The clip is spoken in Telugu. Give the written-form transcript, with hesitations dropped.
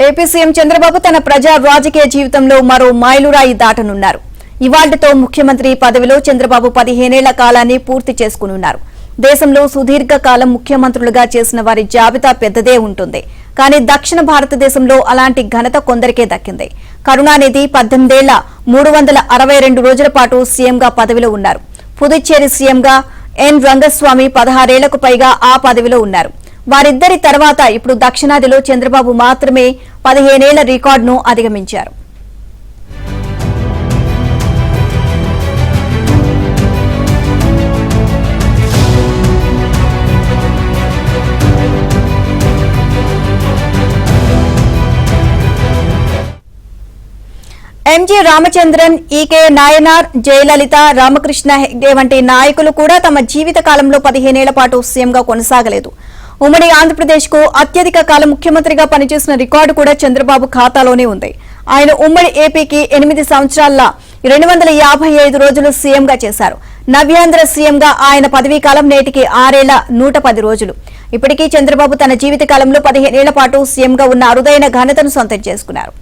ఏపీ సీఎం చంద్రబాబు తన ప్రజా రాజకీయ జీవితంలో మరో మైలురాయి దాటనున్నారు. ఇవాళ్టితో ముఖ్యమంత్రి పదవిలో చంద్రబాబు 15 ఏళ్ల కాలాన్ని పూర్తి చేసుకునున్నారు. దేశంలో సుదీర్ఘ కాలం ముఖ్యమంత్రులుగా చేసిన వారి జాబితా పెద్దదే ఉంటుంది. కానీ దక్షిణ భారతదేశంలో అలాంటి ఘనత కొందరికే దక్కింది. కరుణానిధి 18 ఏళ్ల 362 రోజుల పాటు సీఎంగా పదవిలో ఉన్నారు. పుదుచ్చేరి సీఎంగా ఎన్ రంగస్వామి 16 ఏళ్లకు పైగా ఆ పదవిలో ఉన్నారు. వారిద్దరి తర్వాత ఇప్పుడు దక్షిణాదిలో చంద్రబాబు మాత్రమే 15 ఏళ్ల రికార్డును అధిగమించారు. ఎంజీ రామచంద్రన్, ఈకే నాయనార్, జయలలిత, రామకృష్ణ హెగ్డే వంటి నాయకులు కూడా తమ జీవిత కాలంలో 15 ఏళ్ల పాటు సీఎంగా కొనసాగలేదు. ఉమ్మడి ఆంధ్రప్రదేశ్ కు అత్యధిక కాలం ముఖ్యమంత్రిగా పనిచేసిన రికార్డు కూడా చంద్రబాబు ఖాతాలోనే ఉంది. ఆయన ఉమ్మడి ఏపీకి 8 సంవత్సరాల 255 రోజులు సీఎంగా చేశారు. నవ్యాంధ్ర సీఎంగా ఆయన పదవీ కాలం నేటికి 6 ఏళ్ల 110 రోజులు. ఇప్పటికీ చంద్రబాబు తన జీవిత కాలంలో 15 ఏళ్ల పాటు సీఎంగా ఉన్న అరుదైన ఘనతను సొంతం చేసుకున్నారు.